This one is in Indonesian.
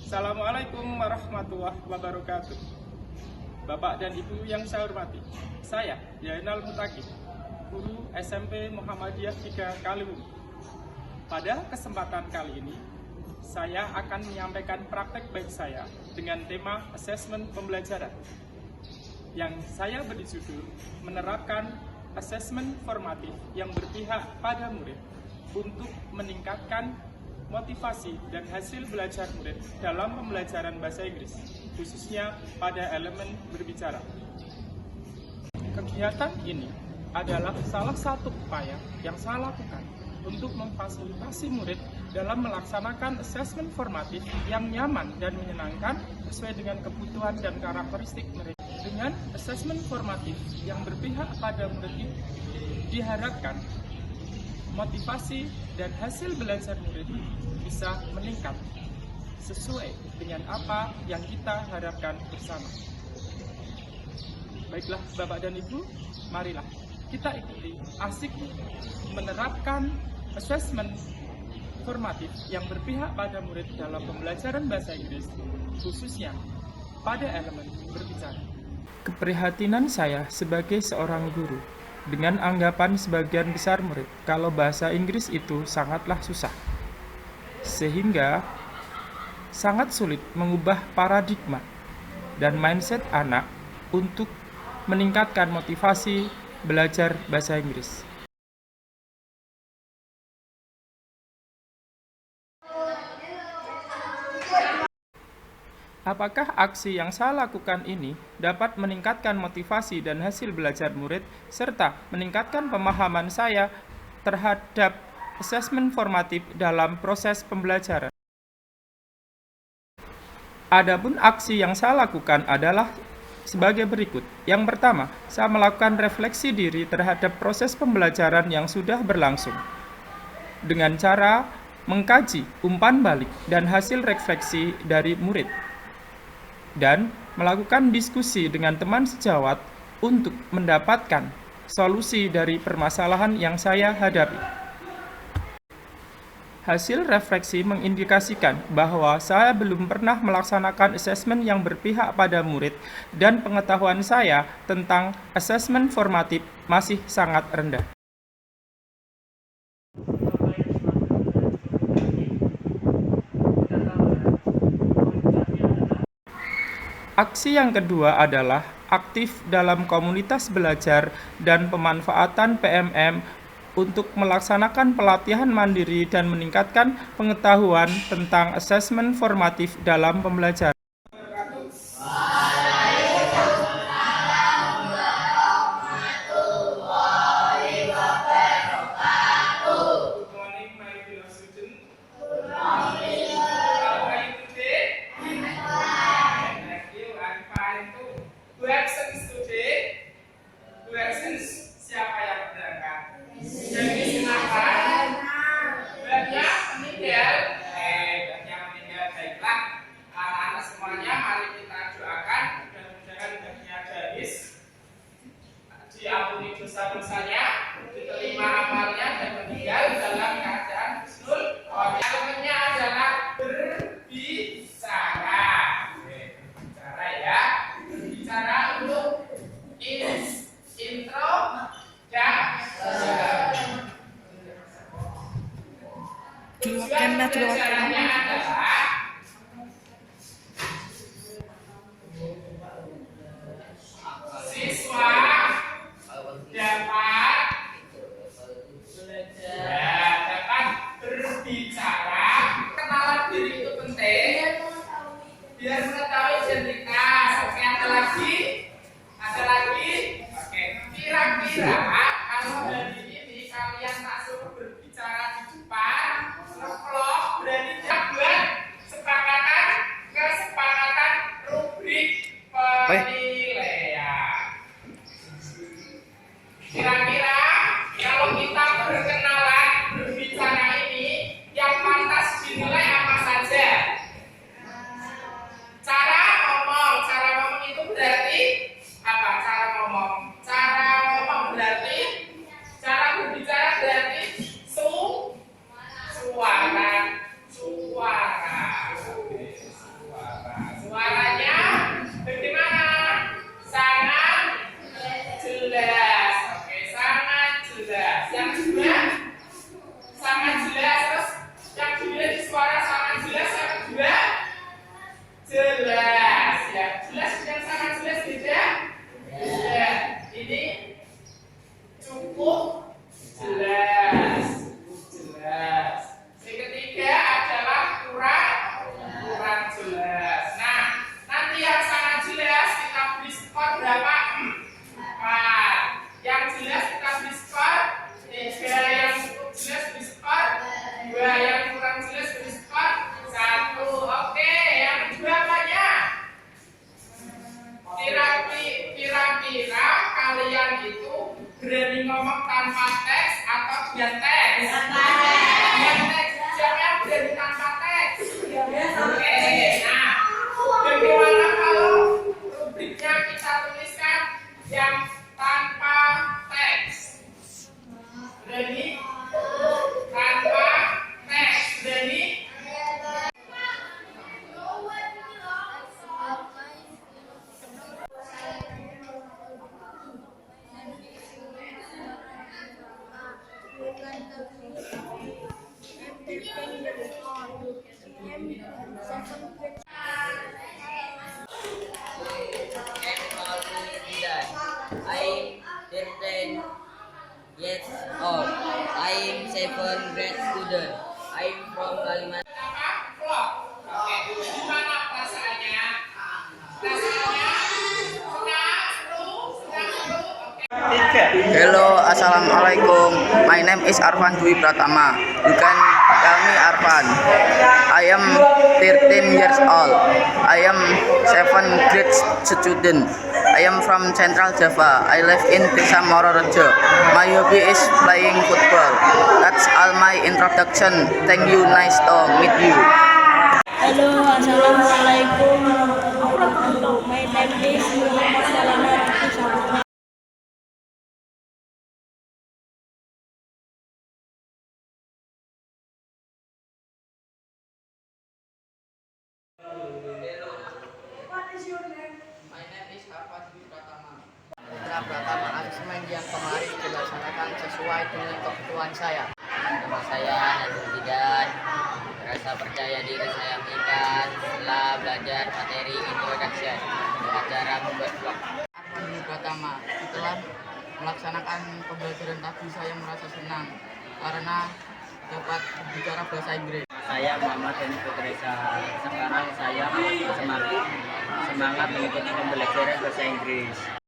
Assalamualaikum warahmatullahi wabarakatuh. Bapak dan Ibu yang saya hormati, saya Yainal Mutaqi, guru SMP Muhammadiyah 3 Kaliwungu. Pada kesempatan kali ini, saya akan menyampaikan praktek baik saya dengan tema asesmen pembelajaran yang saya beri judul menerapkan asesmen formatif yang berpihak pada murid untuk meningkatkan motivasi dan hasil belajar murid dalam pembelajaran bahasa Inggris, khususnya pada elemen berbicara. Kegiatan ini adalah salah satu upaya yang saya lakukan untuk memfasilitasi murid dalam melaksanakan asesmen formatif yang nyaman dan menyenangkan sesuai dengan kebutuhan dan karakteristik mereka. Dengan asesmen formatif yang berpihak pada murid ini, diharapkan motivasi dan hasil belajar murid bisa meningkat sesuai dengan apa yang kita harapkan bersama. Baiklah Bapak dan Ibu, marilah kita ikuti asik menerapkan asesmen formatif yang berpihak pada murid dalam pembelajaran bahasa Inggris, khususnya pada elemen berbicara. Keprihatinan saya sebagai seorang guru dengan anggapan sebagian besar murid kalau bahasa Inggris itu sangatlah susah, sehingga sangat sulit mengubah paradigma dan mindset anak untuk meningkatkan motivasi belajar bahasa Inggris. Apakah aksi yang saya lakukan ini dapat meningkatkan motivasi dan hasil belajar murid, serta meningkatkan pemahaman saya terhadap asesmen formatif dalam proses pembelajaran? Adapun aksi yang saya lakukan adalah sebagai berikut. Yang pertama, saya melakukan refleksi diri terhadap proses pembelajaran yang sudah berlangsung dengan cara mengkaji umpan balik dan hasil refleksi dari murid, dan melakukan diskusi dengan teman sejawat untuk mendapatkan solusi dari permasalahan yang saya hadapi. Hasil refleksi mengindikasikan bahwa saya belum pernah melaksanakan asesmen yang berpihak pada murid dan pengetahuan saya tentang asesmen formatif masih sangat rendah. Aksi yang kedua adalah aktif dalam komunitas belajar dan pemanfaatan PMM untuk melaksanakan pelatihan mandiri dan meningkatkan pengetahuan tentang asesmen formatif dalam pembelajaran. Siapa yang berangkat? Jadi silakan. Banyak meninggal. Banyak meninggal. Baiklah, anak-anak semuanya, mari kita doakan mudah-mudahan baginya garis, diampuni dosa-dosanya, diterima amalnya dan meninggal dalam keadaan husnul khotimah. Elemennya adalah berbicara. Berbicara ya. Berbicara untuk intro dan tujuan belajarnya adalah siswa dapat berbicara. Kenalan diri itu penting biar mengetahui identitas. Oke, ada lagi? Oke, kira-kira kalau dari ini kalian tak suruh berbicara di depan, ngevlog, berani buat Jangan jadi tanpa teks. Oke. Nah, bagaimana kalau rubriknya kita tuliskan yang tanpa teks? Ready? Tanpa teks. Ready? I'm 13 years old. I'm 7 grade student. I'm from Kalimantan. Vlog. Oke. Gimana perasaannya? Perasaannya senang, seru, Oke. Hello, assalamualaikum. My name is Arfan Dwi Pratama. You can call me Arfan. I am 13 years old. I am 7 grade student. I am from Central Java. I live in Desa Mororejo. My hobby is playing football. That's all my introduction. Thank you. Nice to meet you. Halo, assalamualaikum warahmatullahi wabarakatuh. My name is Muhammad Salama Raffi Saputra. My name is Arfan Dwi Pratama. Pratama, asesmen yang kemarin dilaksanakan sesuai dengan kebutuhan saya. Nama saya Nazrul Zidan. Rasa percaya diri saya meningkat setelah belajar materi introduction dengan cara membuat vlog. Arfan Dwi Pratama, setelah melaksanakan pembelajaran tadi saya merasa senang karena dapat berbicara bahasa Inggris. Saya Muhammad Dani Putresa. Sekarang saya semangat mengikuti pembelajaran bahasa Inggris.